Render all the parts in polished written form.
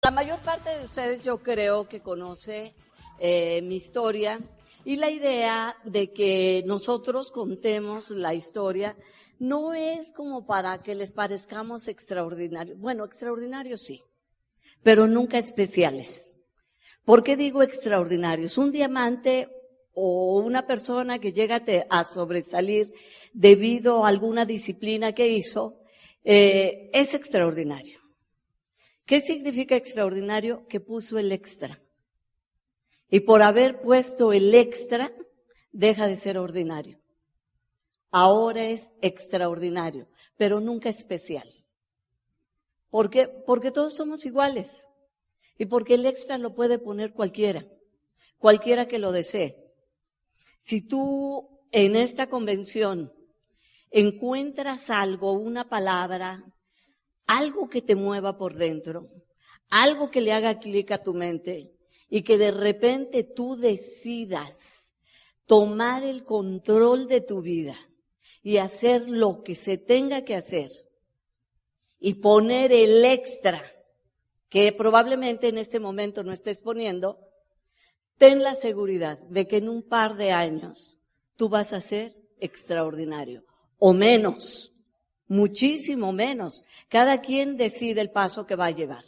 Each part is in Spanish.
La mayor parte de ustedes yo creo que conoce mi historia y la idea de que nosotros contemos la historia no es como para que les parezcamos extraordinarios. Bueno, extraordinarios sí, pero nunca especiales. ¿Por qué digo extraordinarios? Un diamante o una persona que llega a sobresalir debido a alguna disciplina que hizo, es extraordinario. ¿Qué significa extraordinario? Que puso el extra. Y por haber puesto el extra, deja de ser ordinario. Ahora es extraordinario, pero nunca especial. ¿Por qué? Porque todos somos iguales. Y porque el extra lo puede poner cualquiera que lo desee. Si tú en esta convención encuentras algo, una palabra, algo que te mueva por dentro, algo que le haga clic a tu mente y que de repente tú decidas tomar el control de tu vida y hacer lo que se tenga que hacer y poner el extra que probablemente en este momento no estés poniendo, ten la seguridad de que en un par de años tú vas a ser extraordinario o menos. Muchísimo menos. Cada quien decide el paso que va a llevar.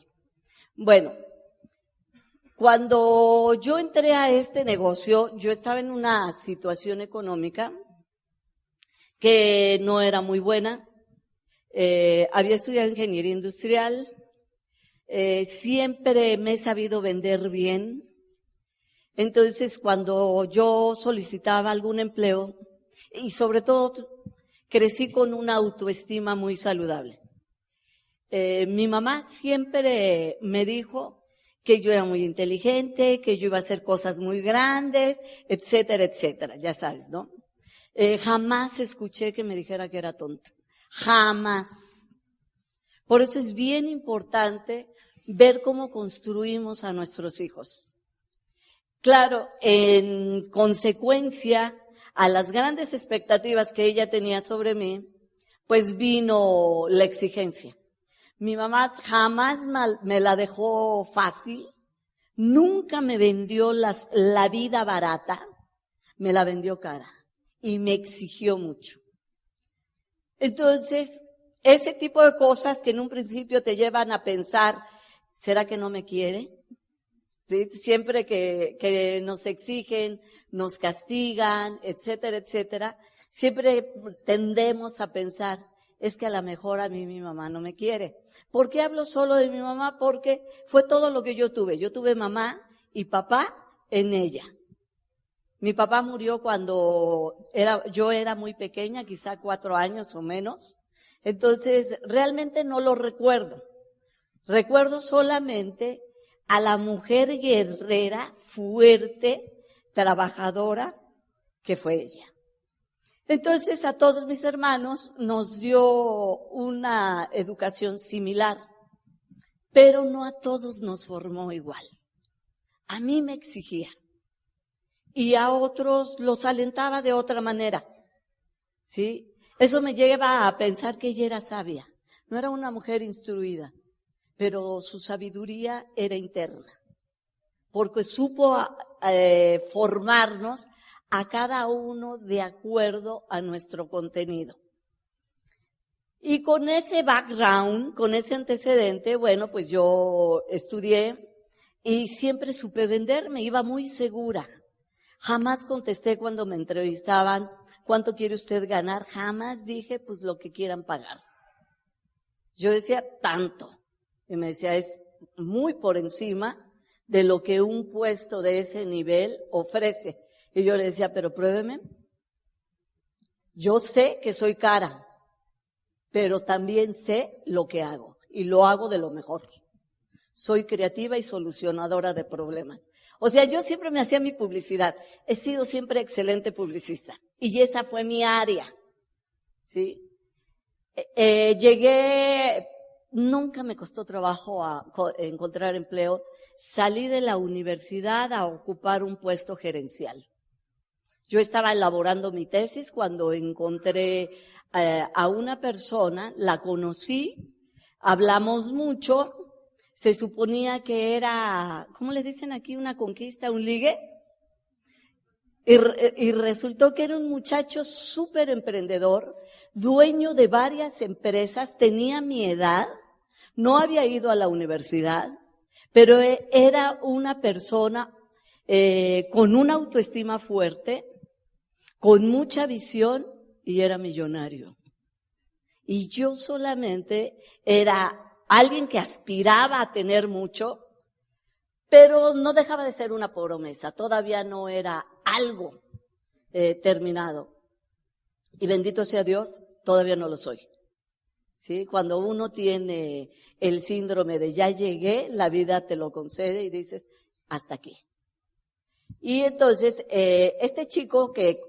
Bueno, cuando yo entré a este negocio, yo estaba en una situación económica que no era muy buena. Había estudiado ingeniería industrial. Siempre me he sabido vender bien. Entonces, cuando yo solicitaba algún empleo, y sobre todo crecí con una autoestima muy saludable. Mi mamá siempre me dijo que yo era muy inteligente, que yo iba a hacer cosas muy grandes, etcétera, etcétera. Ya sabes, ¿no? Jamás escuché que me dijera que era tonta. Jamás. Por eso es bien importante ver cómo construimos a nuestros hijos. Claro, en consecuencia a las grandes expectativas que ella tenía sobre mí, pues vino la exigencia. Mi mamá jamás me la dejó fácil, nunca me vendió la vida barata, me la vendió cara y me exigió mucho. Entonces, ese tipo de cosas que en un principio te llevan a pensar, ¿será que no me quiere? ¿Sí? Siempre que nos exigen, nos castigan, etcétera, etcétera, siempre tendemos a pensar, es que a lo mejor a mí mi mamá no me quiere. ¿Por qué hablo solo de mi mamá? Porque fue todo lo que yo tuve. Yo tuve mamá y papá en ella. Mi papá murió cuando yo era muy pequeña, quizá 4 años o menos. Entonces, realmente no lo recuerdo. Recuerdo solamente a la mujer guerrera, fuerte, trabajadora, que fue ella. Entonces, a todos mis hermanos nos dio una educación similar, pero no a todos nos formó igual. A mí me exigía y a otros los alentaba de otra manera, ¿sí? Eso me lleva a pensar que ella era sabia, no era una mujer instruida, pero su sabiduría era interna, porque supo formarnos a cada uno de acuerdo a nuestro contenido. Y con ese background, con ese antecedente, bueno, pues yo estudié y siempre supe venderme, iba muy segura. Jamás contesté cuando me entrevistaban, ¿cuánto quiere usted ganar? Jamás dije, pues lo que quieran pagar. Yo decía, tanto. Y me decía, es muy por encima de lo que un puesto de ese nivel ofrece. Y yo le decía, pero pruébeme. Yo sé que soy cara, pero también sé lo que hago y lo hago de lo mejor. Soy creativa y solucionadora de problemas. O sea, yo siempre me hacía mi publicidad. He sido siempre excelente publicista y esa fue mi área, ¿sí? Nunca me costó trabajo encontrar empleo. Salí de la universidad a ocupar un puesto gerencial. Yo estaba elaborando mi tesis cuando encontré a una persona, la conocí, hablamos mucho, Se suponía que era, ¿cómo le dicen aquí? Una conquista, un ligue. Y resultó que era un muchacho súper emprendedor, dueño de varias empresas, tenía mi edad, no había ido a la universidad, pero era una persona con una autoestima fuerte, con mucha visión y era millonario. Y yo solamente era alguien que aspiraba a tener mucho, pero no dejaba de ser una promesa, todavía no era algo terminado. Y bendito sea Dios, todavía no lo soy. ¿Sí? Cuando uno tiene el síndrome de ya llegué, la vida te lo concede y dices, hasta aquí. Y entonces, este chico que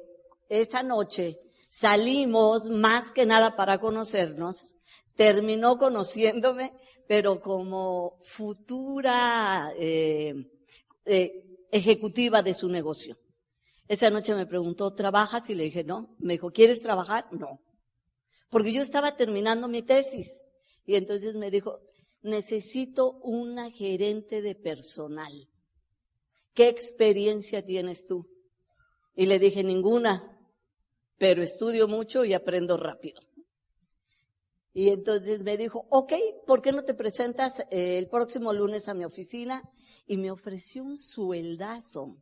esa noche salimos más que nada para conocernos, terminó conociéndome, pero como futura ejecutiva de su negocio. Esa noche me preguntó, ¿trabajas? Y le dije, no. Me dijo, ¿quieres trabajar? No. Porque yo estaba terminando mi tesis. Y entonces me dijo, necesito una gerente de personal. ¿Qué experiencia tienes tú? Y le dije, ninguna, pero estudio mucho y aprendo rápido. Y entonces me dijo, ok, ¿por qué no te presentas el próximo lunes a mi oficina? Y me ofreció un sueldazo.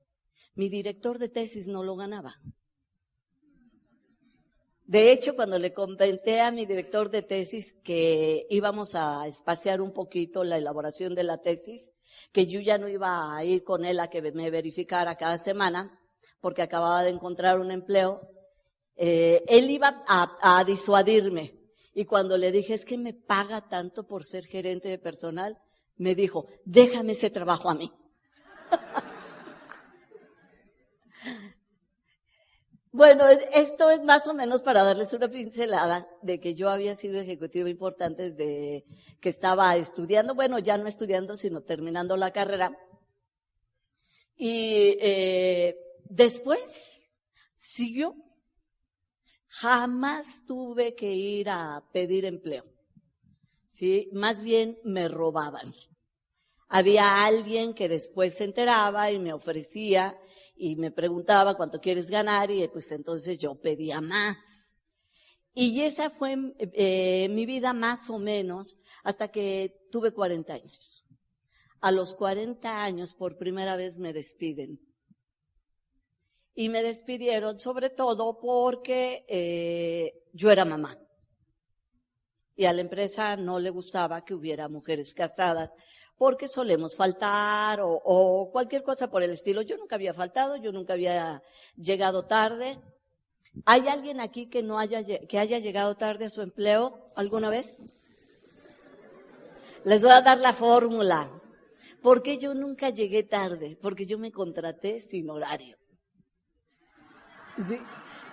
Mi director de tesis no lo ganaba. De hecho, cuando le comenté a mi director de tesis que íbamos a espaciar un poquito la elaboración de la tesis, que yo ya no iba a ir con él a que me verificara cada semana, porque acababa de encontrar un empleo, él iba a disuadirme. Y cuando le dije, es que me paga tanto por ser gerente de personal, me dijo, déjame ese trabajo a mí. Bueno, esto es más o menos para darles una pincelada de que yo había sido ejecutivo importante desde que estaba estudiando, bueno, ya no estudiando, sino terminando la carrera. Y después siguió. Jamás tuve que ir a pedir empleo, ¿sí? Más bien me robaban. Había alguien que después se enteraba y me ofrecía y me preguntaba cuánto quieres ganar y pues entonces yo pedía más. Y esa fue mi vida más o menos hasta que tuve 40 años. A los 40 años por primera vez me despiden. Y me despidieron sobre todo porque yo era mamá. Y a la empresa no le gustaba que hubiera mujeres casadas porque solemos faltar o cualquier cosa por el estilo. Yo nunca había faltado, yo nunca había llegado tarde. ¿Hay alguien aquí que haya llegado tarde a su empleo alguna vez? Les voy a dar la fórmula. ¿Por qué yo nunca llegué tarde? Porque yo me contraté sin horario. ¿Sí?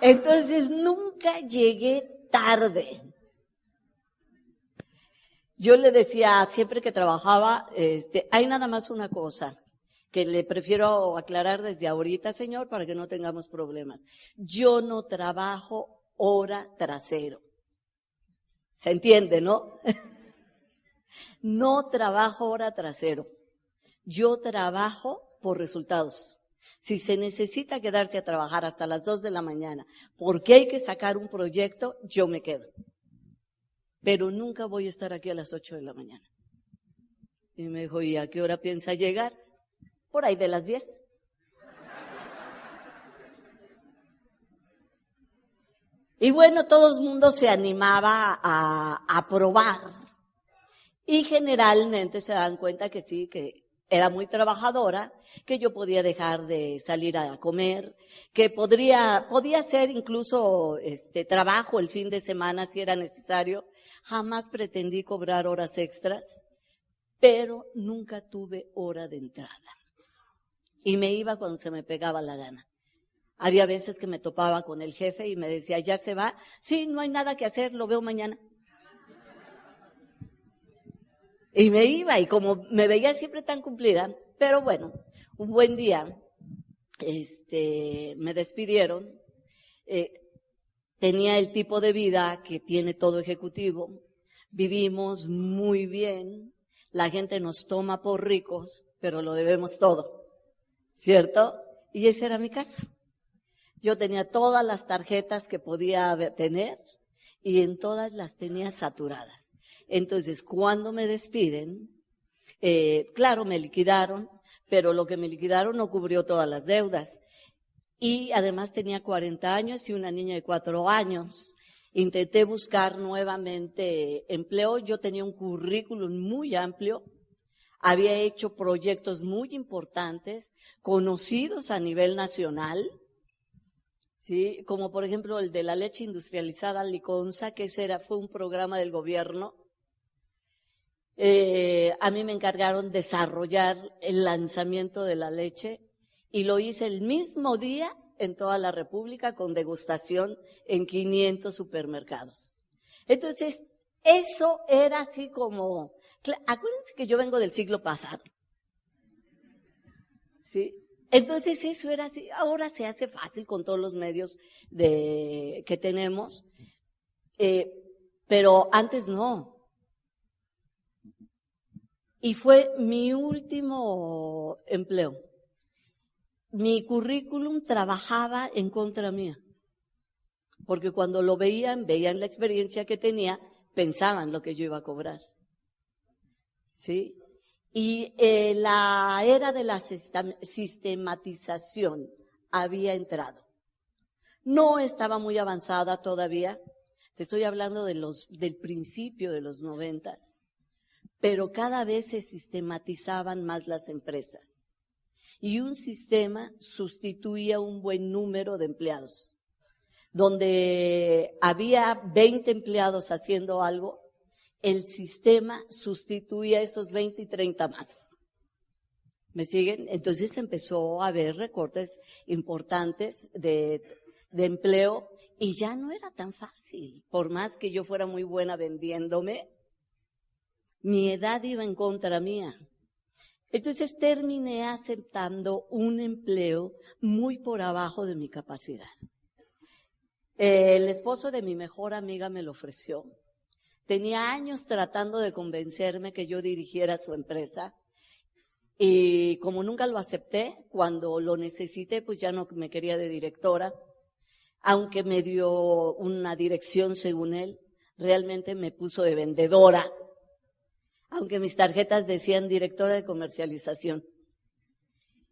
Entonces nunca llegué tarde. Yo le decía siempre que trabajaba, hay nada más una cosa que le prefiero aclarar desde ahorita, señor, para que no tengamos problemas. Yo no trabajo hora trasero. ¿Se entiende, no? No trabajo hora trasero. Yo trabajo por resultados. Si se necesita quedarse a trabajar hasta las 2 de la mañana porque hay que sacar un proyecto, yo me quedo. Pero nunca voy a estar aquí a las 8 de la mañana. Y me dijo, ¿y a qué hora piensa llegar? Por ahí de las 10. Y bueno, todo el mundo se animaba a probar. Y generalmente se dan cuenta que sí, que era muy trabajadora, que yo podía dejar de salir a comer, que podía hacer incluso trabajo el fin de semana si era necesario. Jamás pretendí cobrar horas extras, pero nunca tuve hora de entrada. Y me iba cuando se me pegaba la gana. Había veces que me topaba con el jefe y me decía, ¿ya se va? Sí, no hay nada que hacer, lo veo mañana. Y me iba, y como me veía siempre tan cumplida, pero bueno, un buen día, me despidieron, tenía el tipo de vida que tiene todo ejecutivo, vivimos muy bien, la gente nos toma por ricos, pero lo debemos todo, ¿cierto? Y ese era mi caso. Yo tenía todas las tarjetas que podía tener y en todas las tenía saturadas. Entonces, cuando me despiden, claro, me liquidaron, pero lo que me liquidaron no cubrió todas las deudas. Y además tenía 40 años y una niña de 4 años. Intenté buscar nuevamente empleo. Yo tenía un currículum muy amplio. Había hecho proyectos muy importantes, conocidos a nivel nacional. Sí, como por ejemplo el de la leche industrializada Liconza, que fue un programa del gobierno. A mí me encargaron desarrollar el lanzamiento de la leche y lo hice el mismo día en toda la República con degustación en 500 supermercados. Entonces, eso era así como, acuérdense que yo vengo del siglo pasado. ¿Sí? Entonces eso era así, ahora se hace fácil con todos los medios que tenemos, pero antes no. Y fue mi último empleo. Mi currículum trabajaba en contra mía, porque cuando lo veían la experiencia que tenía, pensaban lo que yo iba a cobrar. ¿Sí? Y la era de la sistematización había entrado. No estaba muy avanzada todavía. Te estoy hablando del principio de los 90s. Pero cada vez se sistematizaban más las empresas. Y un sistema sustituía un buen número de empleados. Donde había 20 empleados haciendo algo, el sistema sustituía esos 20 y 30 más. ¿Me siguen? Entonces empezó a haber recortes importantes de empleo y ya no era tan fácil. Por más que yo fuera muy buena vendiéndome, mi edad iba en contra mía. Entonces terminé aceptando un empleo muy por abajo de mi capacidad. El esposo de mi mejor amiga me lo ofreció. Tenía años tratando de convencerme que yo dirigiera su empresa y como nunca lo acepté, cuando lo necesité, pues ya no me quería de directora, aunque me dio una dirección según él, realmente me puso de vendedora, aunque mis tarjetas decían directora de comercialización.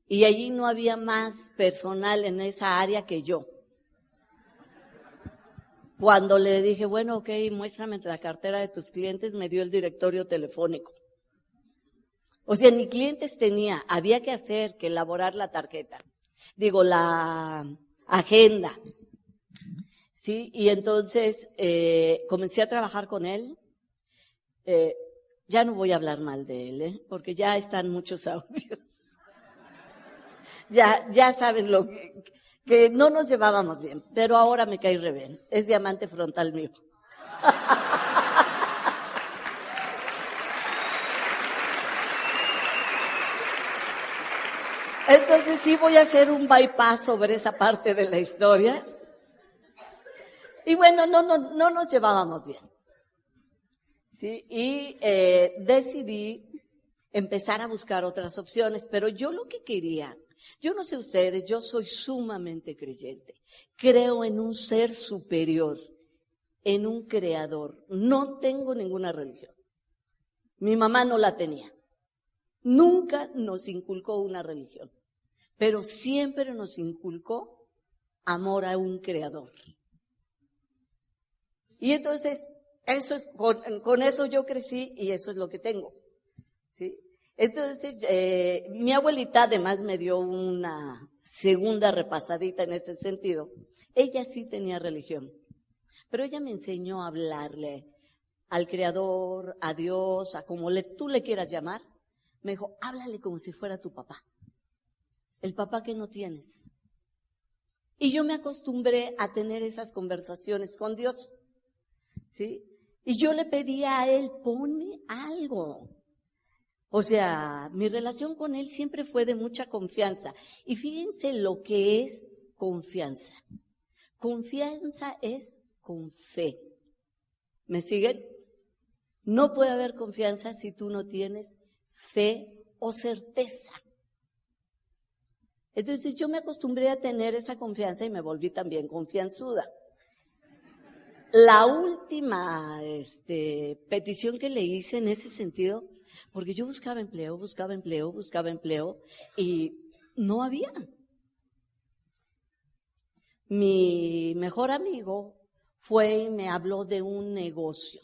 Y allí no había más personal en esa área que yo. Cuando le dije, bueno, ok, muéstrame la cartera de tus clientes, me dio el directorio telefónico. O sea, ni clientes tenía, había que elaborar la tarjeta. Digo, la agenda. Sí, y entonces comencé a trabajar con él. Ya no voy a hablar mal de él, porque ya están muchos audios. Ya saben que no nos llevábamos bien, pero ahora me cae re bien. Es diamante frontal mío. Entonces sí voy a hacer un bypass sobre esa parte de la historia. Y bueno, no nos llevábamos bien. Sí, y decidí empezar a buscar otras opciones, pero yo lo que quería, yo no sé ustedes, yo soy sumamente creyente. Creo en un ser superior, en un creador. No tengo ninguna religión. Mi mamá no la tenía. Nunca nos inculcó una religión, pero siempre nos inculcó amor a un creador. Y entonces, eso es, con eso yo crecí y eso es lo que tengo. ¿Sí? Entonces, mi abuelita además me dio una segunda repasadita en ese sentido. Ella sí tenía religión, pero ella me enseñó a hablarle al Creador, a Dios, a como tú le quieras llamar. Me dijo, háblale como si fuera tu papá, el papá que no tienes. Y yo me acostumbré a tener esas conversaciones con Dios, ¿sí? Y yo le pedía a él, ponme algo. O sea, mi relación con él siempre fue de mucha confianza. Y fíjense lo que es confianza. Confianza es con fe. ¿Me siguen? No puede haber confianza si tú no tienes fe o certeza. Entonces yo me acostumbré a tener esa confianza y me volví también confianzuda. La última petición que le hice en ese sentido, porque yo buscaba empleo y no había. Mi mejor amigo fue y me habló de un negocio,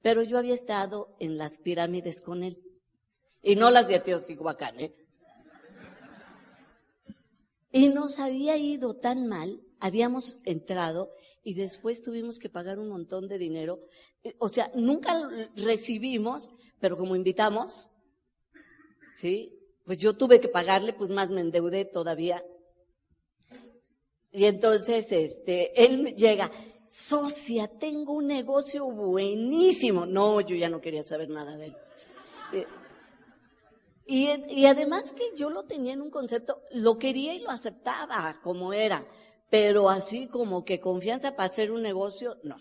pero yo había estado en las pirámides con él, y no las de Teotihuacán, Y nos había ido tan mal, habíamos entrado y después tuvimos que pagar un montón de dinero. O sea, nunca recibimos, pero como invitamos, ¿sí? Pues yo tuve que pagarle, pues más me endeudé todavía. Y entonces, él llega, socia, tengo un negocio buenísimo. No, yo ya no quería saber nada de él. Y además que yo lo tenía en un concepto, lo quería y lo aceptaba como era, pero así como que confianza para hacer un negocio, no.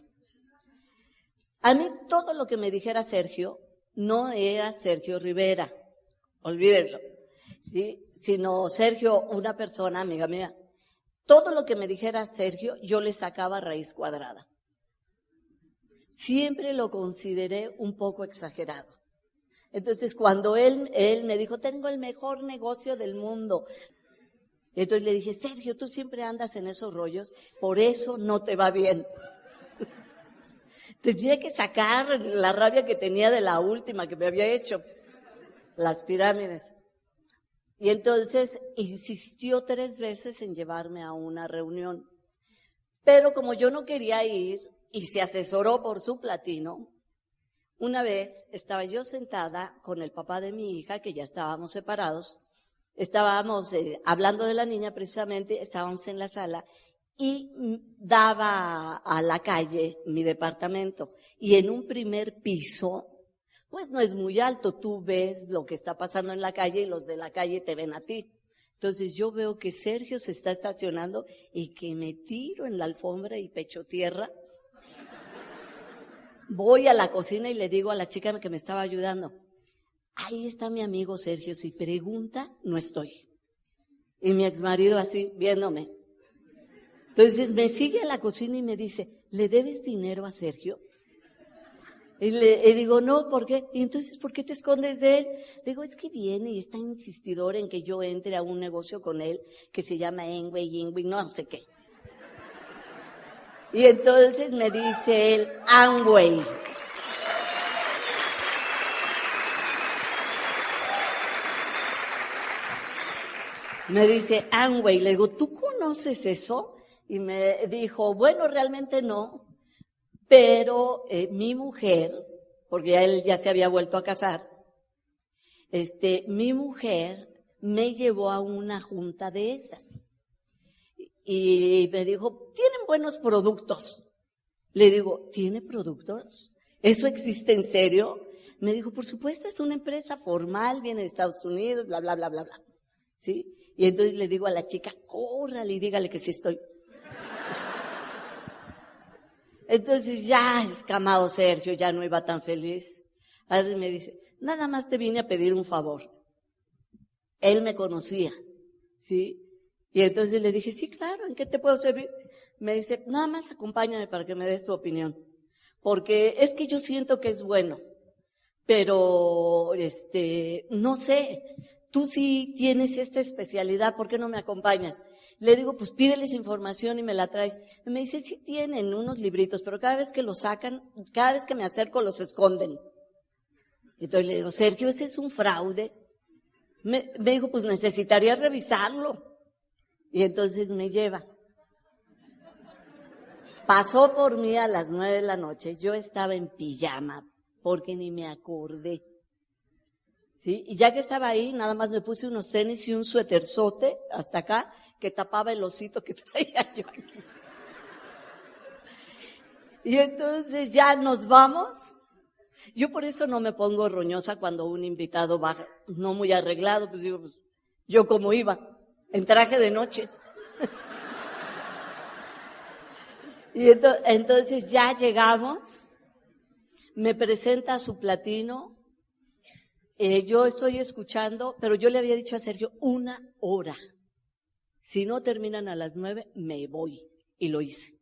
A mí todo lo que me dijera Sergio, no era Sergio Rivera, olvídenlo, ¿sí? Sino Sergio, una persona, amiga mía. Todo lo que me dijera Sergio, yo le sacaba raíz cuadrada. Siempre lo consideré un poco exagerado. Entonces, cuando él me dijo, tengo el mejor negocio del mundo. Entonces le dije, Sergio, tú siempre andas en esos rollos, por eso no te va bien. Tenía que sacar la rabia que tenía de la última que me había hecho, las pirámides. Y entonces insistió 3 veces en llevarme a una reunión. Pero como yo no quería ir, y se asesoró por su platino, una vez estaba yo sentada con el papá de mi hija, que ya estábamos separados, estábamos hablando de la niña precisamente, estábamos en la sala, y daba a la calle mi departamento. Y en un primer piso, pues no es muy alto, tú ves lo que está pasando en la calle y los de la calle te ven a ti. Entonces yo veo que Sergio se está estacionando y que me tiro en la alfombra y pecho tierra. Voy a la cocina y le digo a la chica que me estaba ayudando, ahí está mi amigo Sergio, si pregunta, no estoy. Y mi exmarido así, viéndome. Entonces me sigue a la cocina y me dice, ¿le debes dinero a Sergio? Y le digo, no, ¿por qué? Y entonces, ¿por qué te escondes de él? Le digo, es que viene y está insistidor en que yo entre a un negocio con él que se llama Engway, no sé qué. Y entonces me dice él, Amway. Me dice Amway. Le digo, ¿tú conoces eso? Y me dijo, bueno, realmente no, pero mi mujer, porque él ya se había vuelto a casar, mi mujer me llevó a una junta de esas. Y me dijo, tienen buenos productos. Le digo, ¿tiene productos? ¿Eso existe en serio? Me dijo, por supuesto, es una empresa formal, viene de Estados Unidos, bla, bla, bla, bla, bla. ¿Sí? Y entonces le digo a la chica, córrale y dígale que sí estoy. Entonces ya escamado Sergio, ya no iba tan feliz. Ahora me dice, nada más te vine a pedir un favor. Él me conocía, ¿sí? Y entonces le dije, sí, claro, ¿en qué te puedo servir? Me dice, nada más acompáñame para que me des tu opinión. Porque es que yo siento que es bueno, pero, no sé, tú sí tienes esta especialidad, ¿por qué no me acompañas? Le digo, pues pídeles información y me la traes. Y me dice, sí tienen unos libritos, pero cada vez que los sacan, cada vez que me acerco los esconden. Entonces le digo, Sergio, ese es un fraude. Me dijo, pues necesitaría revisarlo. Y entonces me lleva. Pasó por mí a las 9 de la noche, yo estaba en pijama, porque ni me acordé. ¿Sí? Y ya que estaba ahí, nada más me puse unos tenis y un suéterzote hasta acá, que tapaba el osito que traía yo aquí. Y entonces ya nos vamos. Yo por eso no me pongo roñosa cuando un invitado va no muy arreglado, pues digo, pues, yo como iba, en traje de noche. Y entonces ya llegamos. me presenta su platino, yo estoy escuchando, pero yo le había dicho a Sergio 1 hora. Si no terminan a las 9, me voy. Y lo hice.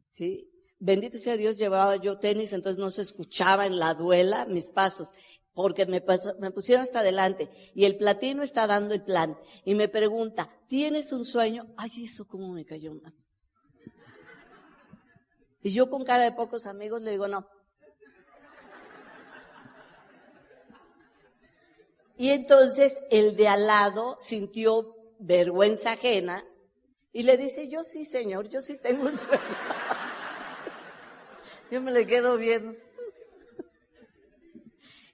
¿Sí? Bendito sea Dios, llevaba yo tenis, entonces no se escuchaba en la duela mis pasos, porque me pusieron hasta adelante. Y el platino está dando el plan. Y me pregunta, ¿tienes un sueño? Ay, eso cómo me cayó mal. Y yo con cara de pocos amigos le digo, no. Y entonces el de al lado sintió vergüenza ajena y le dice, yo sí, señor, yo sí tengo un sueño. Yo me le quedo viendo.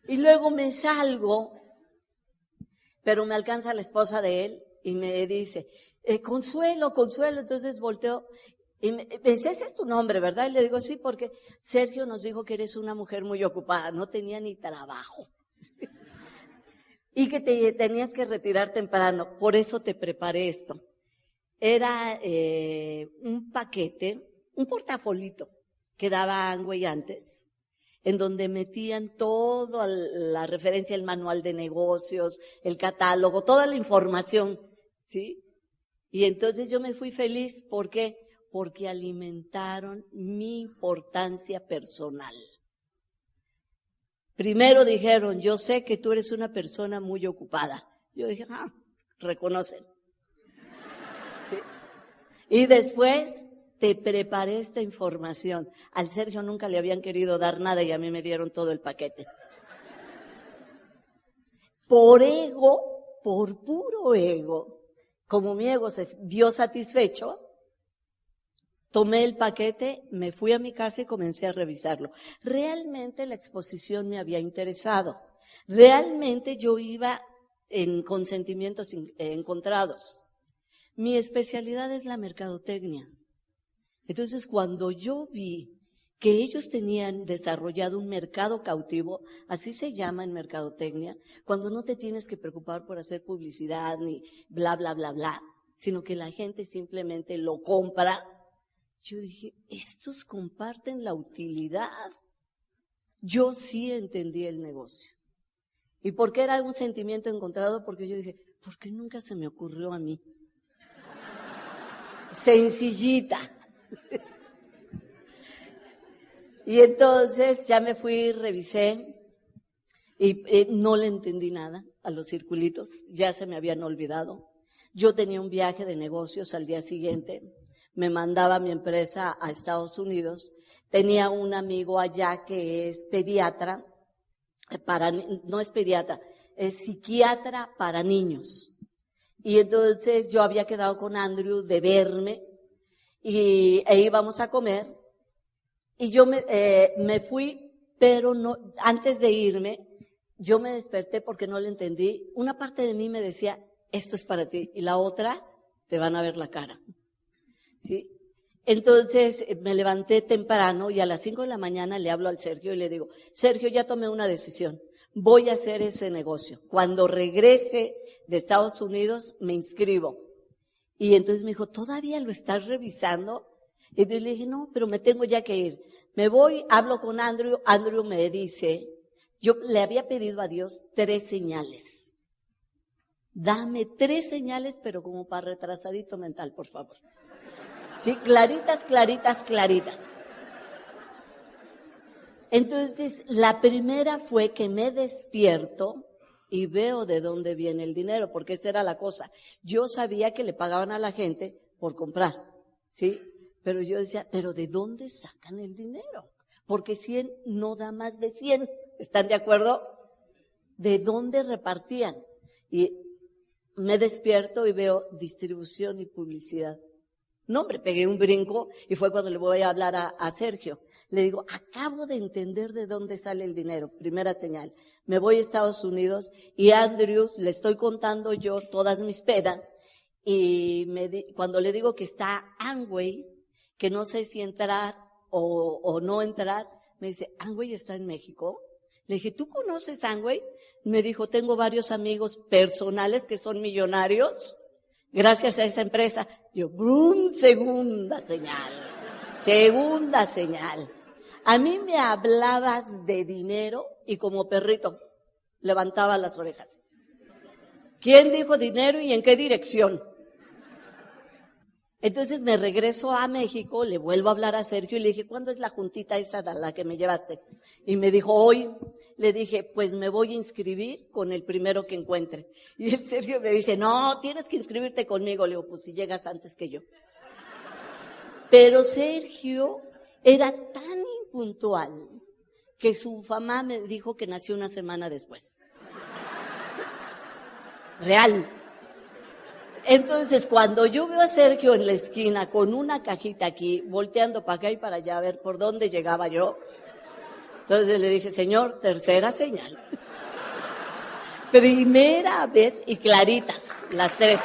Y luego me salgo, pero me alcanza la esposa de él y me dice, Consuelo, Consuelo. Entonces volteo y me dice, ese es tu nombre, ¿verdad? Y le digo, sí, porque Sergio nos dijo que eres una mujer muy ocupada, no tenía ni trabajo. Y que te tenías que retirar temprano, por eso te preparé esto. Era un paquete, un portafolito que daba Amway antes, en donde metían toda la referencia, el manual de negocios, el catálogo, toda la información, ¿sí? Y entonces yo me fui feliz, ¿por qué? Porque alimentaron mi importancia personal. Primero dijeron, yo sé que tú eres una persona muy ocupada. Yo dije, reconocen. ¿Sí? Y después te preparé esta información. Al Sergio nunca le habían querido dar nada y a mí me dieron todo el paquete. Por ego, por puro ego, como mi ego se vio satisfecho, tomé el paquete, me fui a mi casa y comencé a revisarlo. Realmente la exposición me había interesado. Realmente yo iba con sentimientos encontrados. Mi especialidad es la mercadotecnia. Entonces, cuando yo vi que ellos tenían desarrollado un mercado cautivo, así se llama en mercadotecnia, cuando no te tienes que preocupar por hacer publicidad ni bla, bla, bla, bla, sino que la gente simplemente lo compra. Yo dije, estos comparten la utilidad. Yo sí entendí el negocio. ¿Y por qué era un sentimiento encontrado? Porque yo dije, ¿por qué nunca se me ocurrió a mí? Sencillita. Y entonces ya me fui, revisé y no le entendí nada a los circulitos, ya se me habían olvidado. Yo tenía un viaje de negocios al día siguiente. Me mandaba mi empresa a Estados Unidos, tenía un amigo allá que es pediatra, no es pediatra, es psiquiatra para niños. Y entonces yo había quedado con Andrew de verme e íbamos a comer y yo me fui, pero no, antes de irme, yo me desperté porque no le entendí. Una parte de mí me decía, esto es para ti, y la otra, te van a ver la cara. ¿Sí? Entonces me levanté temprano y a las 5 de la mañana le hablo al Sergio y le digo, Sergio, ya tomé una decisión, voy a hacer ese negocio. Cuando regrese de Estados Unidos me inscribo. Y entonces me dijo, ¿todavía lo estás revisando? Y entonces le dije, no, pero me tengo ya que ir. Me voy, hablo con Andrew, Andrew me dice, yo le había pedido a Dios 3 señales. Dame 3 señales, pero como para retrasadito mental, por favor. Sí, claritas, claritas, claritas. Entonces, la primera fue que me despierto y veo de dónde viene el dinero, porque esa era la cosa. Yo sabía que le pagaban a la gente por comprar, ¿sí? Pero yo decía, ¿pero de dónde sacan el dinero? Porque 100 no da más de 100. ¿Están de acuerdo? ¿De dónde repartían? Y me despierto y veo distribución y publicidad. No, hombre, pegué un brinco y fue cuando le voy a hablar a Sergio. Le digo, acabo de entender de dónde sale el dinero. Primera señal. Me voy a Estados Unidos y a Andrew le estoy contando yo todas mis pedas y cuando le digo que está Amway, que no sé si entrar o no entrar, me dice, ¿Amway está en México? Le dije, ¿tú conoces Amway? Me dijo, tengo varios amigos personales que son millonarios gracias a esa empresa. Yo, ¡brum! Segunda señal. A mí me hablabas de dinero y como perrito levantaba las orejas. ¿Quién dijo dinero y en qué dirección? Entonces me regreso a México, le vuelvo a hablar a Sergio y le dije, ¿cuándo es la juntita esa a la que me llevaste? Y me dijo, hoy. Le dije, pues me voy a inscribir con el primero que encuentre. Y el Sergio me dice, no, tienes que inscribirte conmigo. Le digo, pues si llegas antes que yo. Pero Sergio era tan impuntual que su mamá me dijo que nació una semana después. Real. Entonces, cuando yo veo a Sergio en la esquina con una cajita aquí, volteando para acá y para allá a ver por dónde llegaba yo, entonces le dije, señor, tercera señal. Primera vez y claritas, las tres.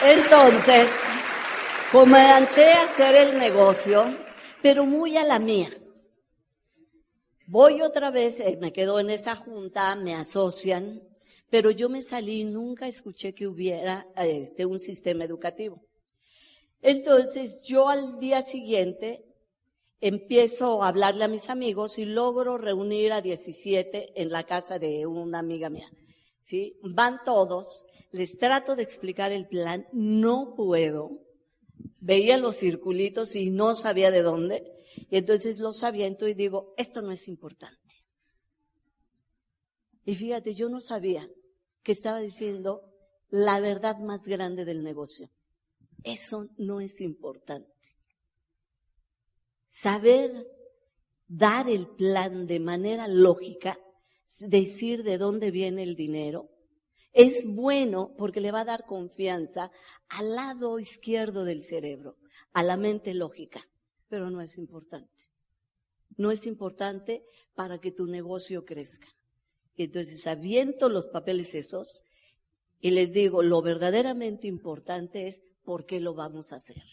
Entonces, comencé a hacer el negocio, pero muy a la mía. Voy otra vez, me quedo en esa junta, me asocian, pero yo me salí, nunca escuché que hubiera un sistema educativo. Entonces, yo al día siguiente empiezo a hablarle a mis amigos y logro reunir a 17 en la casa de una amiga mía. ¿Sí? Van todos, les trato de explicar el plan, no puedo. Veía los circulitos y no sabía de dónde, y entonces los aviento y digo, esto no es importante. Y fíjate, yo no sabía que estaba diciendo la verdad más grande del negocio. Eso no es importante. Saber dar el plan de manera lógica, decir de dónde viene el dinero, es bueno porque le va a dar confianza al lado izquierdo del cerebro, a la mente lógica, pero no es importante. No es importante para que tu negocio crezca. Entonces aviento los papeles esos y les digo, lo verdaderamente importante es por qué lo vamos a hacer.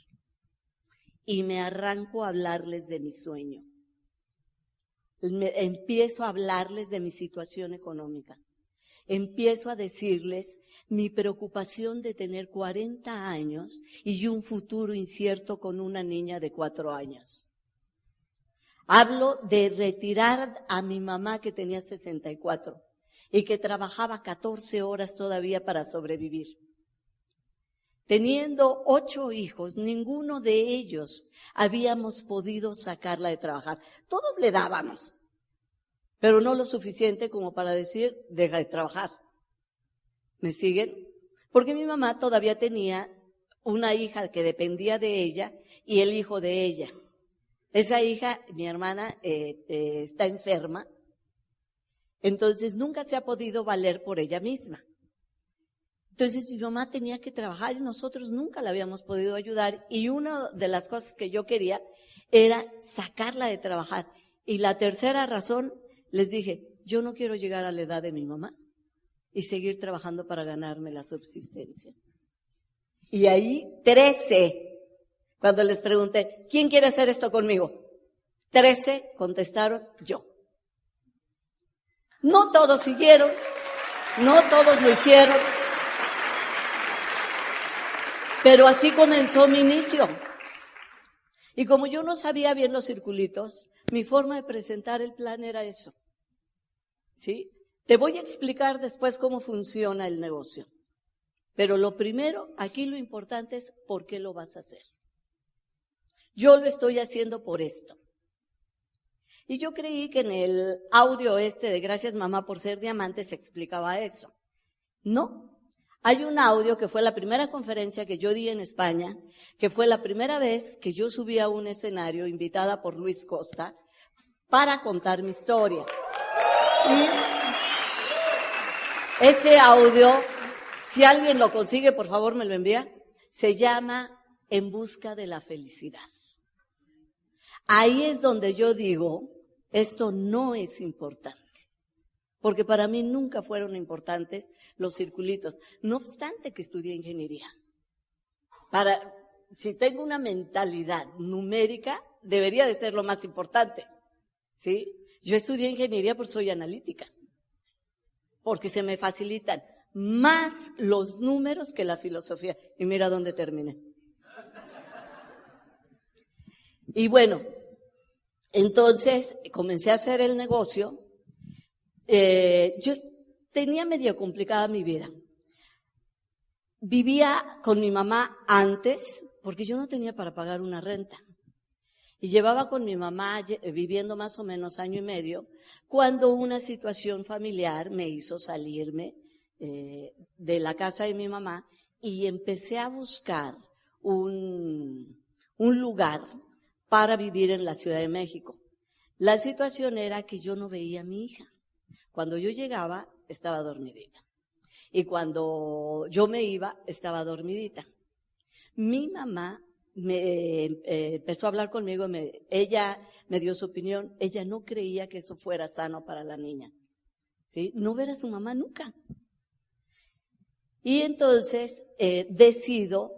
Y me arranco a hablarles de mi sueño. Empiezo a hablarles de mi situación económica. Empiezo a decirles mi preocupación de tener 40 años y un futuro incierto con una niña de 4 años. Hablo de retirar a mi mamá que tenía 64 y que trabajaba 14 horas todavía para sobrevivir. Teniendo 8 hijos, ninguno de ellos habíamos podido sacarla de trabajar. Todos le dábamos, pero no lo suficiente como para decir, deja de trabajar. ¿Me siguen? Porque mi mamá todavía tenía una hija que dependía de ella y el hijo de ella. Esa hija, mi hermana, está enferma, entonces nunca se ha podido valer por ella misma. Entonces mi mamá tenía que trabajar y nosotros nunca la habíamos podido ayudar y una de las cosas que yo quería era sacarla de trabajar. Y la tercera razón, les dije, yo no quiero llegar a la edad de mi mamá y seguir trabajando para ganarme la subsistencia. Y ahí 13, cuando les pregunté, ¿quién quiere hacer esto conmigo? 13 contestaron, yo. No todos siguieron, no todos lo hicieron. Pero así comenzó mi inicio. Y como yo no sabía bien los circulitos, mi forma de presentar el plan era eso. ¿Sí? Te voy a explicar después cómo funciona el negocio. Pero lo primero, aquí lo importante es por qué lo vas a hacer. Yo lo estoy haciendo por esto. Y yo creí que en el audio de Gracias Mamá por Ser Diamante se explicaba eso. No. Hay un audio que fue la primera conferencia que yo di en España, que fue la primera vez que yo subí a un escenario invitada por Luis Costa para contar mi historia. Y ese audio, si alguien lo consigue, por favor me lo envía, se llama En busca de la felicidad. Ahí es donde yo digo, esto no es importante. Porque para mí nunca fueron importantes los circulitos, no obstante que estudié ingeniería. Si tengo una mentalidad numérica, debería de ser lo más importante, ¿sí? Yo estudié ingeniería porque soy analítica, porque se me facilitan más los números que la filosofía. Y mira dónde terminé. Y bueno, entonces comencé a hacer el negocio. Yo tenía medio complicada mi vida. Vivía con mi mamá antes, porque yo no tenía para pagar una renta. Y llevaba con mi mamá viviendo más o menos año y medio, cuando una situación familiar me hizo salirme de la casa de mi mamá y empecé a buscar un lugar para vivir en la Ciudad de México. La situación era que yo no veía a mi hija. Cuando yo llegaba, estaba dormidita. Y cuando yo me iba, estaba dormidita. Mi mamá me empezó a hablar conmigo, ella me dio su opinión, ella no creía que eso fuera sano para la niña, ¿sí? No ver a su mamá nunca. Y entonces decido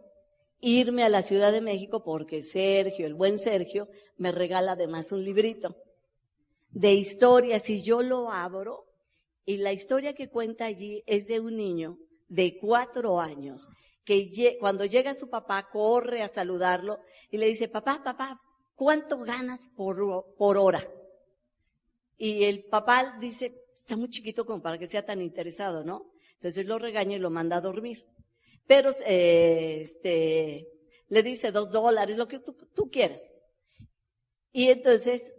irme a la Ciudad de México porque Sergio, el buen Sergio, me regala además un librito de historias y yo lo abro y la historia que cuenta allí es de un niño de 4 años que cuando llega su papá corre a saludarlo y le dice, papá, ¿cuánto ganas por hora? Y el papá dice, está muy chiquito como para que sea tan interesado, ¿no? Entonces lo regaña y lo manda a dormir. Pero le dice $2, lo que tú quieras. Y entonces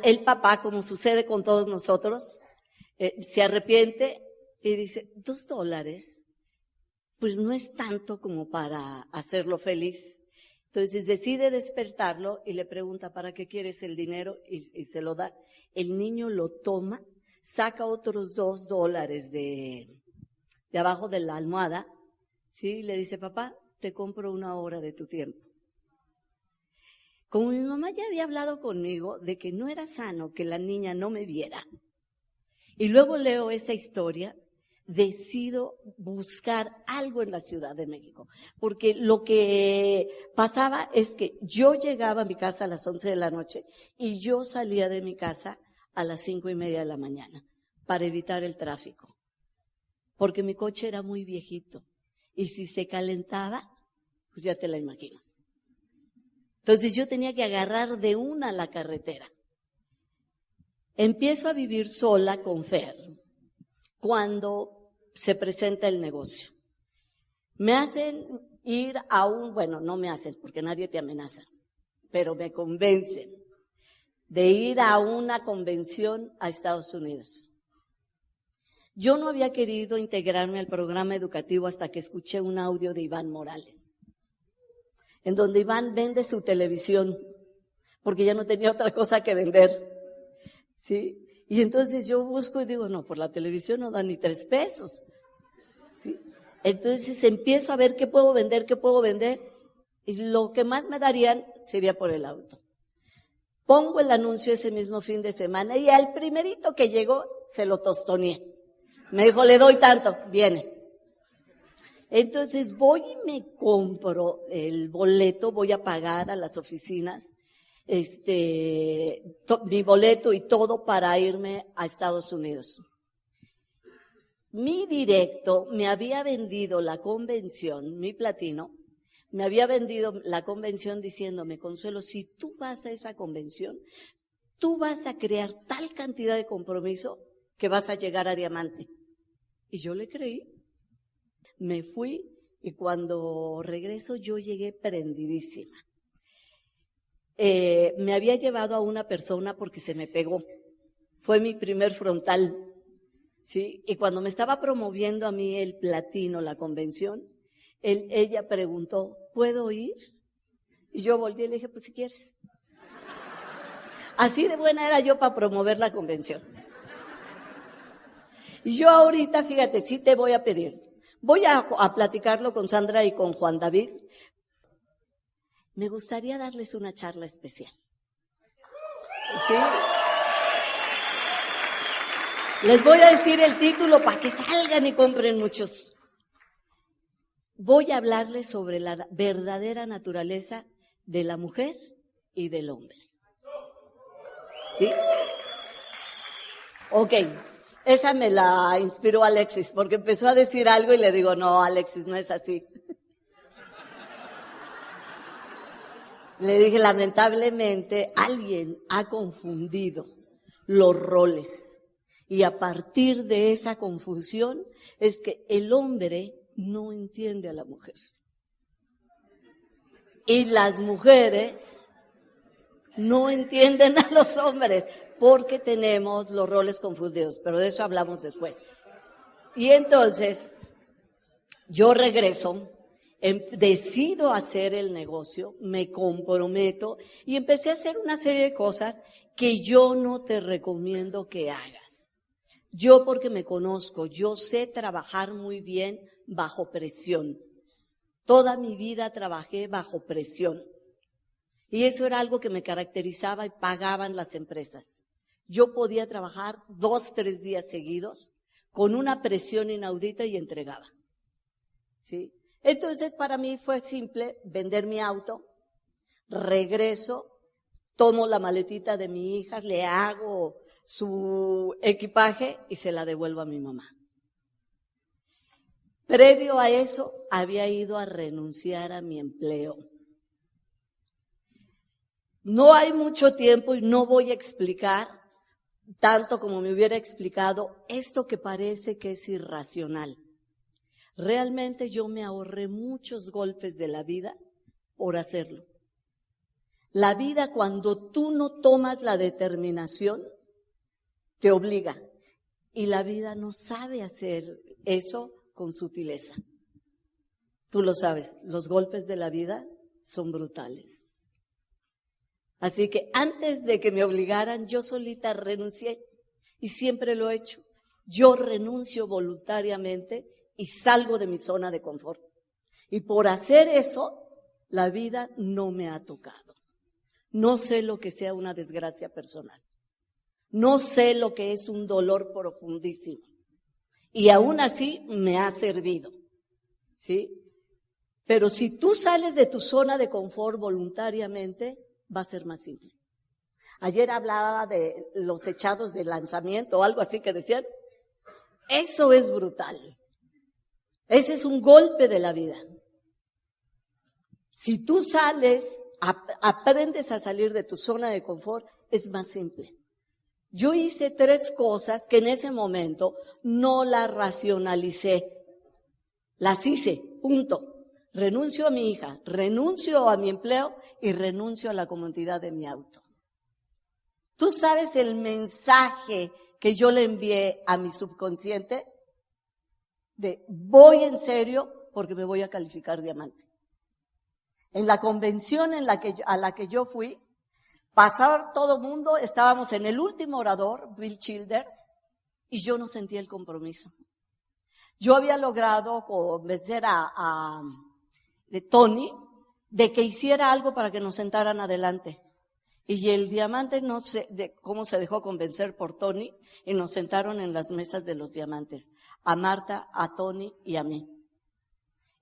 el papá, como sucede con todos nosotros, se arrepiente y dice, $2, pues no es tanto como para hacerlo feliz. Entonces decide despertarlo y le pregunta, ¿para qué quieres el dinero? Y se lo da. El niño lo toma, saca otros $2 de abajo de la almohada, ¿sí? Y le dice, papá, te compro 1 hora de tu tiempo. Como mi mamá ya había hablado conmigo de que no era sano que la niña no me viera, y luego leo esa historia, decido buscar algo en la Ciudad de México, porque lo que pasaba es que yo llegaba a mi casa a las 11 de la noche y yo salía de mi casa a las 5:30 de la mañana para evitar el tráfico, porque mi coche era muy viejito y si se calentaba, pues ya te la imaginas. Entonces yo tenía que agarrar de una la carretera. Empiezo a vivir sola con Fer cuando se presenta el negocio. Me hacen ir a bueno, no me hacen porque nadie te amenaza, pero me convencen de ir a una convención a Estados Unidos. Yo no había querido integrarme al programa educativo hasta que escuché un audio de Iván Morales, en donde Iván vende su televisión, porque ya no tenía otra cosa que vender, ¿sí? Y entonces yo busco y digo, no, por la televisión no da ni 3 pesos, ¿sí? Entonces empiezo a ver qué puedo vender, y lo que más me darían sería por el auto. Pongo el anuncio ese mismo fin de semana y al primerito que llegó se lo tostoneé. Me dijo, le doy tanto, viene. Entonces voy y me compro el boleto, voy a pagar a las oficinas, mi boleto y todo para irme a Estados Unidos. Mi directo me había vendido la convención, mi platino, me había vendido la convención diciéndome, Consuelo, si tú vas a esa convención, tú vas a crear tal cantidad de compromiso que vas a llegar a diamante. Y yo le creí. Me fui y cuando regreso yo llegué prendidísima. Me había llevado a una persona porque se me pegó. Fue mi primer frontal, ¿sí? Y cuando me estaba promoviendo a mí el platino, la convención, ella preguntó, ¿puedo ir? Y yo volteé y le dije, pues si quieres. Así de buena era yo para promover la convención. Y yo ahorita, fíjate, sí te voy a pedir. Voy a platicarlo con Sandra y con Juan David. Me gustaría darles una charla especial. ¿Sí? Les voy a decir el título para que salgan y compren muchos. Voy a hablarles sobre la verdadera naturaleza de la mujer y del hombre. ¿Sí? Ok. Esa me la inspiró Alexis, porque empezó a decir algo y le digo, no, Alexis, no es así. Le dije, lamentablemente, alguien ha confundido los roles. Y a partir de esa confusión es que el hombre no entiende a la mujer. Y las mujeres no entienden a los hombres porque tenemos los roles confundidos. Pero de eso hablamos después. Y entonces, yo regreso. Decido hacer el negocio, me comprometo y empecé a hacer una serie de cosas que yo no te recomiendo que hagas. Yo porque me conozco, yo sé trabajar muy bien bajo presión. Toda mi vida trabajé bajo presión. Y eso era algo que me caracterizaba y pagaban las empresas. Yo podía trabajar 2, 3 días seguidos con una presión inaudita y entregaba. ¿Sí? Entonces, para mí fue simple vender mi auto, regreso, tomo la maletita de mi hija, le hago su equipaje y se la devuelvo a mi mamá. Previo a eso, había ido a renunciar a mi empleo. No hay mucho tiempo y no voy a explicar tanto como me hubiera explicado esto que parece que es irracional. Realmente yo me ahorré muchos golpes de la vida por hacerlo. La vida, cuando tú no tomas la determinación, te obliga. Y la vida no sabe hacer eso con sutileza. Tú lo sabes, los golpes de la vida son brutales. Así que antes de que me obligaran, yo solita renuncié. Y siempre lo he hecho. Yo renuncio voluntariamente y salgo de mi zona de confort. Y por hacer eso, la vida no me ha tocado. No sé lo que sea una desgracia personal. No sé lo que es un dolor profundísimo. Y aún así me ha servido. ¿Sí? Pero si tú sales de tu zona de confort voluntariamente, va a ser más simple. Ayer hablaba de los echados de lanzamiento o algo así que decían. Eso es brutal. Ese es un golpe de la vida. Si tú sales, aprendes a salir de tu zona de confort, es más simple. Yo hice 3 cosas que en ese momento no las racionalicé. Las hice, punto. Renuncio a mi hija, renuncio a mi empleo y renuncio a la comodidad de mi auto. ¿Tú sabes el mensaje que yo le envié a mi subconsciente? De voy en serio porque me voy a calificar diamante. En la convención a la que yo fui, pasaba todo mundo, estábamos en el último orador, Bill Childers, y yo no sentía el compromiso. Yo había logrado convencer a Tony de que hiciera algo para que nos sentaran adelante. Y el diamante no sé cómo se dejó convencer por Tony y nos sentaron en las mesas de los diamantes, a Marta, a Tony y a mí.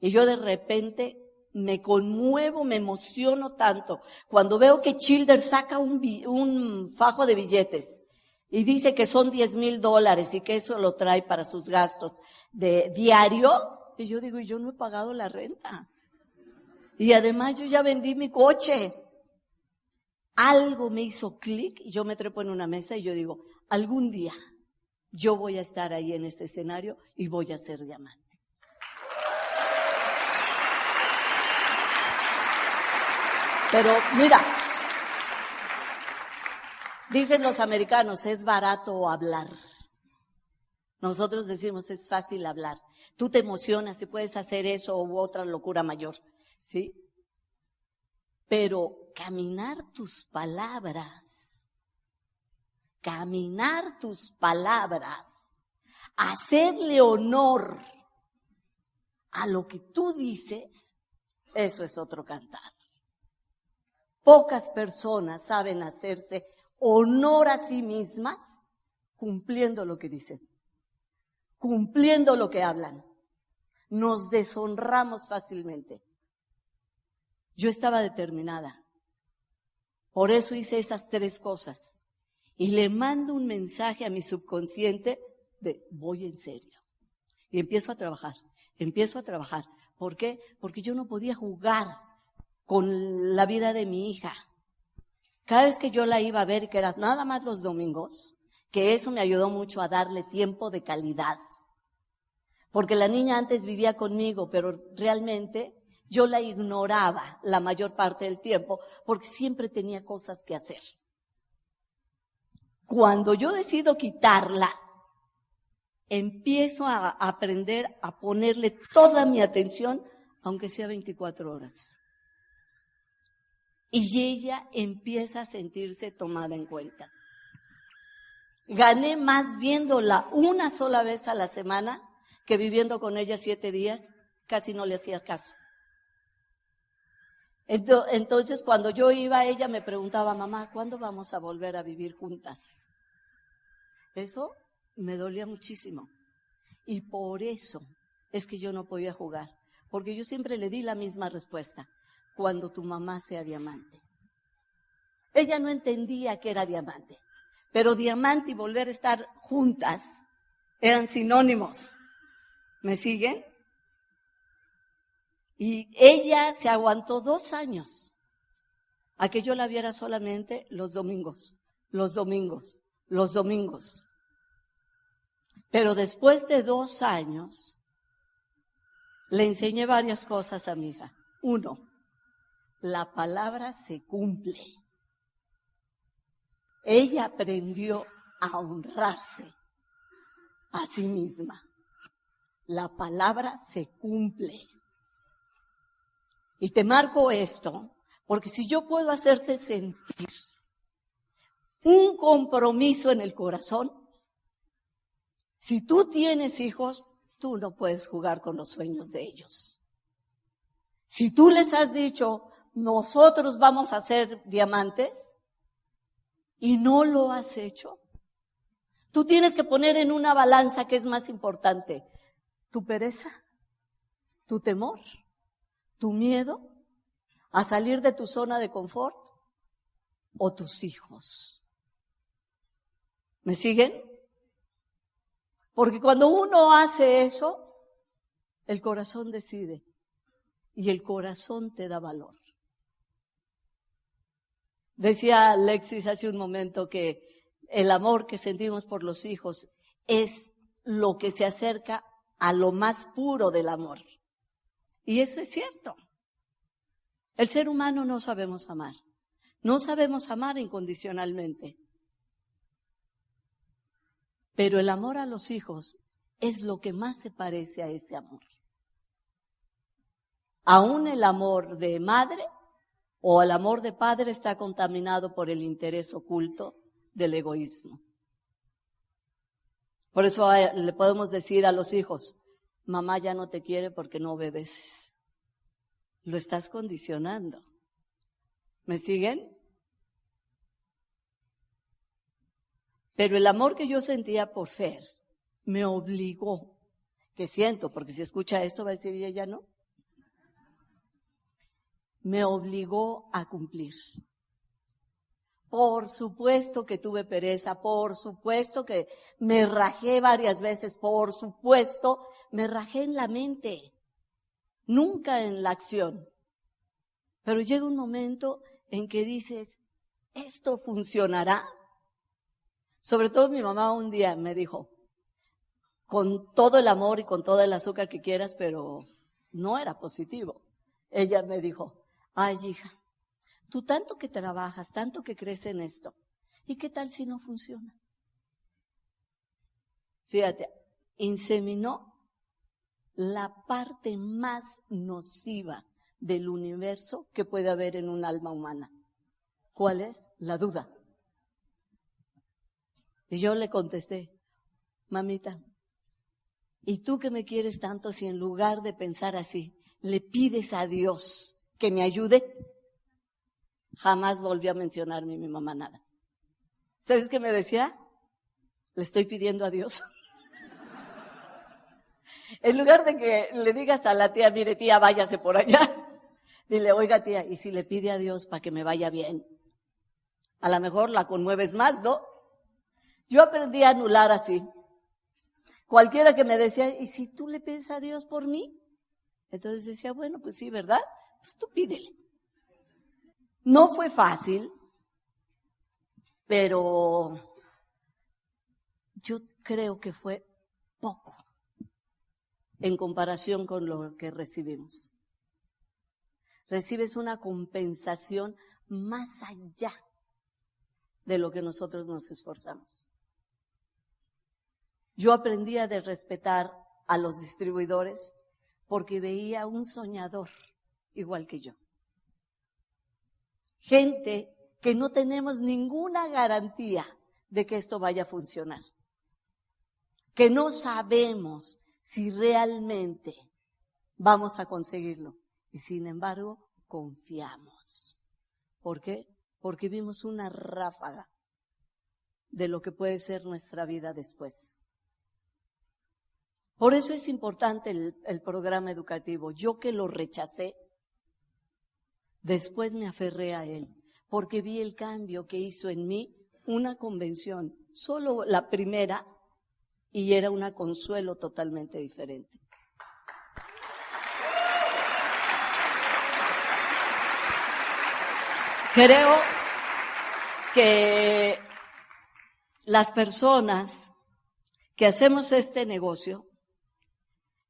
Y yo de repente me conmuevo, me emociono tanto cuando veo que Childers saca un fajo de billetes y dice que son $10,000 y que eso lo trae para sus gastos de diario. Y yo digo, yo no he pagado la renta. Y además yo ya vendí mi coche. Algo me hizo clic y yo me trepo en una mesa y yo digo, algún día yo voy a estar ahí en este escenario y voy a ser diamante. Pero mira, dicen los americanos, es barato hablar. Nosotros decimos, es fácil hablar. Tú te emocionas y puedes hacer eso u otra locura mayor, ¿sí? Pero caminar tus palabras, hacerle honor a lo que tú dices, eso es otro cantar. Pocas personas saben hacerse honor a sí mismas cumpliendo lo que dicen, cumpliendo lo que hablan. Nos deshonramos fácilmente. Yo estaba determinada. Por eso hice esas 3 cosas. Y le mando un mensaje a mi subconsciente de voy en serio. Y empiezo a trabajar. ¿Por qué? Porque yo no podía jugar con la vida de mi hija. Cada vez que yo la iba a ver, que era nada más los domingos, que eso me ayudó mucho a darle tiempo de calidad. Porque la niña antes vivía conmigo, pero realmente yo la ignoraba la mayor parte del tiempo, porque siempre tenía cosas que hacer. Cuando yo decido quitarla, empiezo a aprender a ponerle toda mi atención, aunque sea 24 horas. Y ella empieza a sentirse tomada en cuenta. Gané más viéndola una sola vez a la semana que viviendo con ella 7 días, casi no le hacía caso. Entonces, cuando yo iba, ella me preguntaba, mamá, ¿cuándo vamos a volver a vivir juntas? Eso me dolía muchísimo. Y por eso es que yo no podía jugar. Porque yo siempre le di la misma respuesta. Cuando tu mamá sea diamante. Ella no entendía que era diamante. Pero diamante y volver a estar juntas eran sinónimos. ¿Me siguen? Y ella se aguantó 2 años a que yo la viera solamente los domingos. Pero después de 2 años, le enseñé varias cosas a mi hija. 1, la palabra se cumple. Ella aprendió a honrarse a sí misma. La palabra se cumple. Y te marco esto, porque si yo puedo hacerte sentir un compromiso en el corazón, si tú tienes hijos, tú no puedes jugar con los sueños de ellos. Si tú les has dicho, nosotros vamos a ser diamantes, y no lo has hecho, tú tienes que poner en una balanza qué es más importante, tu pereza, tu temor, tu miedo a salir de tu zona de confort o tus hijos. ¿Me siguen? Porque cuando uno hace eso, el corazón decide y el corazón te da valor. Decía Alexis hace un momento que el amor que sentimos por los hijos es lo que se acerca a lo más puro del amor. Y eso es cierto. El ser humano no sabemos amar. No sabemos amar incondicionalmente. Pero el amor a los hijos es lo que más se parece a ese amor. Aún el amor de madre o el amor de padre está contaminado por el interés oculto del egoísmo. Por eso le podemos decir a los hijos, mamá ya no te quiere porque no obedeces. Lo estás condicionando. ¿Me siguen? Pero el amor que yo sentía por Fer me obligó, que siento, porque si escucha esto va a decir ella no, me obligó a cumplir. Por supuesto que tuve pereza, por supuesto que me rajé varias veces, por supuesto, me rajé en la mente, nunca en la acción. Pero llega un momento en que dices, ¿esto funcionará? Sobre todo mi mamá un día me dijo, con todo el amor y con todo el azúcar que quieras, pero no era positivo. Ella me dijo, ay hija, tú tanto que trabajas, tanto que crees en esto, ¿y qué tal si no funciona? Fíjate, inseminó la parte más nociva del universo que puede haber en un alma humana. ¿Cuál es? La duda. Y yo le contesté, mamita, ¿y tú que me quieres tanto si en lugar de pensar así, le pides a Dios que me ayude? Jamás volvió a mencionarme mi mamá nada. ¿Sabes qué me decía? Le estoy pidiendo a Dios. En lugar de que le digas a la tía, mire tía, váyase por allá. Dile, oiga tía, ¿y si le pide a Dios para que me vaya bien? A lo mejor la conmueves más, ¿no? Yo aprendí a anular así. Cualquiera que me decía, ¿y si tú le pides a Dios por mí? Entonces decía, bueno, pues sí, ¿verdad? Pues tú pídele. No fue fácil, pero yo creo que fue poco en comparación con lo que recibimos. Recibes una compensación más allá de lo que nosotros nos esforzamos. Yo aprendí a respetar a los distribuidores porque veía un soñador igual que yo. Gente que no tenemos ninguna garantía de que esto vaya a funcionar. Que no sabemos si realmente vamos a conseguirlo. Y sin embargo, confiamos. ¿Por qué? Porque vimos una ráfaga de lo que puede ser nuestra vida después. Por eso es importante el programa educativo. Yo que lo rechacé, después me aferré a él, porque vi el cambio que hizo en mí una convención, solo la primera, y era una Consuelo totalmente diferente. Creo que las personas que hacemos este negocio,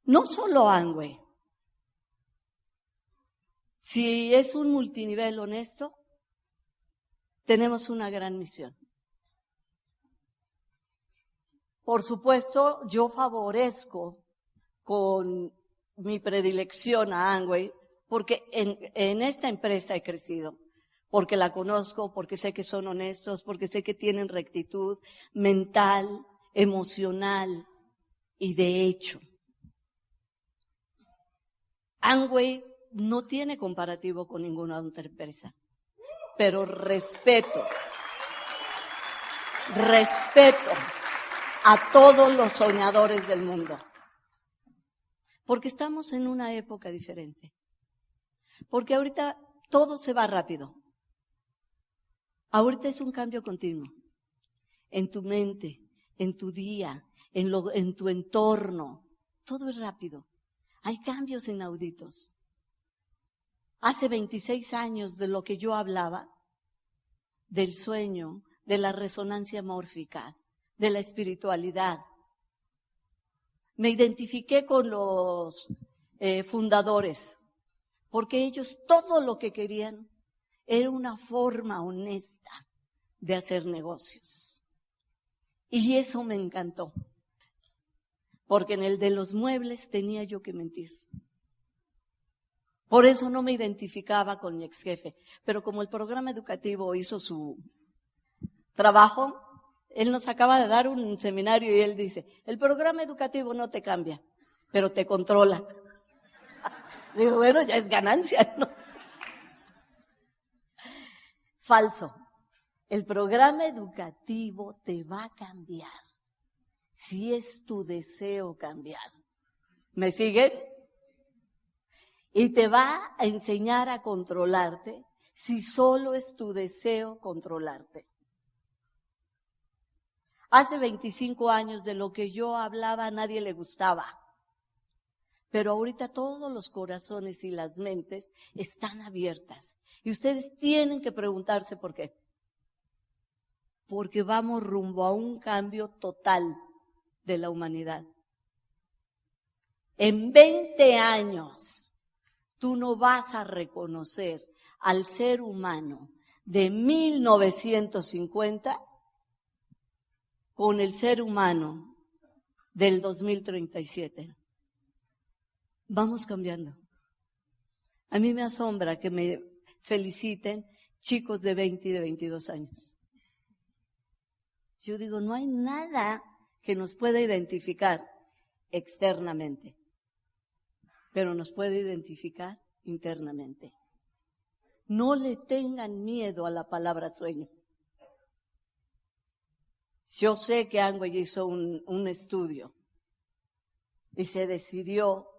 no solo Amway, si es un multinivel honesto, tenemos una gran misión. Por supuesto, yo favorezco con mi predilección a Amway, porque en esta empresa he crecido, porque la conozco, porque sé que son honestos, porque sé que tienen rectitud mental, emocional y de hecho. Amway no tiene comparativo con ninguna otra empresa, pero respeto a todos los soñadores del mundo, porque estamos en una época diferente, porque ahorita todo se va rápido, ahorita es un cambio continuo, en tu mente, en tu día, en tu entorno, todo es rápido. Hay cambios inauditos. Hace 26 años de lo que yo hablaba, del sueño, de la resonancia mórfica, de la espiritualidad. Me identifiqué con los fundadores, porque ellos todo lo que querían era una forma honesta de hacer negocios. Y eso me encantó. Porque en el de los muebles tenía yo que mentir. Por eso no me identificaba con mi ex jefe. Pero como el programa educativo hizo su trabajo, él nos acaba de dar un seminario y él dice, el programa educativo no te cambia, pero te controla. Digo, bueno, ya es ganancia, ¿no? Falso. El programa educativo te va a cambiar. Si es tu deseo cambiar. ¿Me siguen? Y te va a enseñar a controlarte si solo es tu deseo controlarte. Hace 25 años de lo que yo hablaba a nadie le gustaba. Pero ahorita todos los corazones y las mentes están abiertas. Y ustedes tienen que preguntarse por qué. Porque vamos rumbo a un cambio total de la humanidad. En 20 años, tú no vas a reconocer al ser humano de 1950 con el ser humano del 2037. Vamos cambiando. A mí me asombra que me feliciten chicos de 20 y de 22 años. Yo digo, no hay nada que nos pueda identificar externamente, pero nos puede identificar internamente. No le tengan miedo a la palabra sueño. Yo sé que Amway hizo un estudio y se decidió,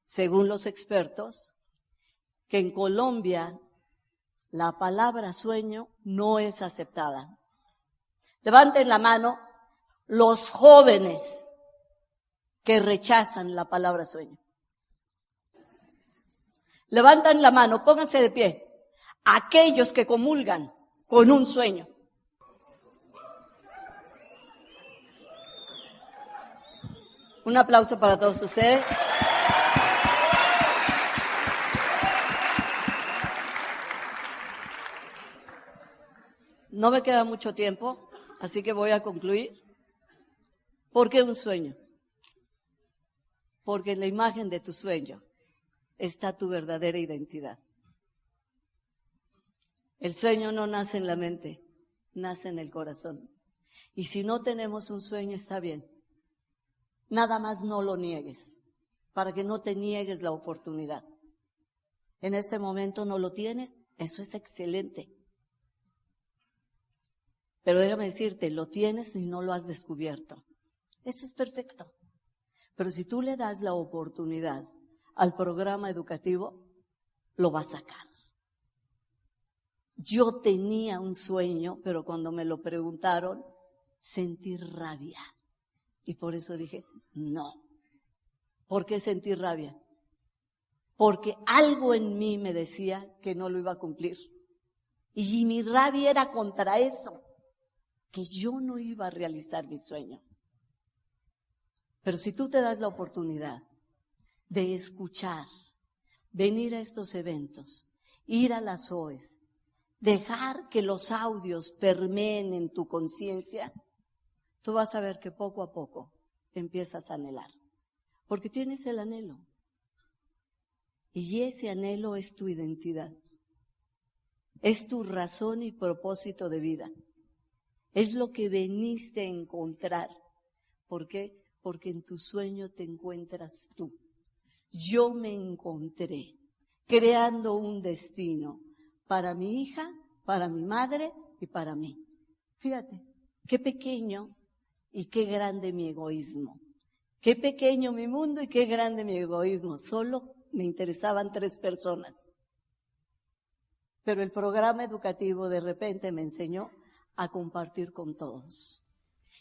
según los expertos, que en Colombia la palabra sueño no es aceptada. Levanten la mano los jóvenes que rechazan la palabra sueño. Levantan la mano, pónganse de pie. aquellos que comulgan con un sueño. Un aplauso para todos ustedes. No me queda mucho tiempo, así que voy a concluir. ¿Por qué un sueño? Porque en la imagen de tu sueño está tu verdadera identidad. El sueño no nace en la mente, nace en el corazón. Y si no tenemos un sueño, está bien. Nada más no lo niegues, para que no te niegues la oportunidad. En este momento no lo tienes, eso es excelente. Pero déjame decirte, lo tienes y no lo has descubierto. Eso es perfecto. Pero si tú le das la oportunidad al programa educativo, lo va a sacar. Yo tenía un sueño, pero cuando me lo preguntaron, sentí rabia. Y por eso dije, no. ¿Por qué sentí rabia? Porque algo en mí me decía que no lo iba a cumplir. Y mi rabia era contra eso, que yo no iba a realizar mi sueño. Pero si tú te das la oportunidad de escuchar, venir a estos eventos, ir a las OES, dejar que los audios permeen en tu conciencia, tú vas a ver que poco a poco empiezas a anhelar, porque tienes el anhelo. Y ese anhelo es tu identidad, es tu razón y propósito de vida, es lo que veniste a encontrar. ¿Por qué? Porque en tu sueño te encuentras tú. Yo me encontré creando un destino para mi hija, para mi madre y para mí. Fíjate, qué pequeño y qué grande mi egoísmo. Qué pequeño mi mundo y qué grande mi egoísmo. Solo me interesaban 3 personas. Pero el programa educativo de repente me enseñó a compartir con todos.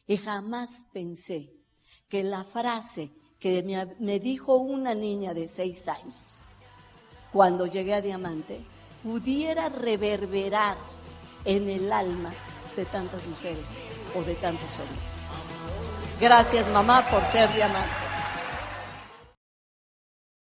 Y jamás pensé que la frase que me dijo una niña de 6 años cuando llegué a Diamante pudiera reverberar en el alma de tantas mujeres o de tantos hombres. Gracias, mamá, por ser Diamante.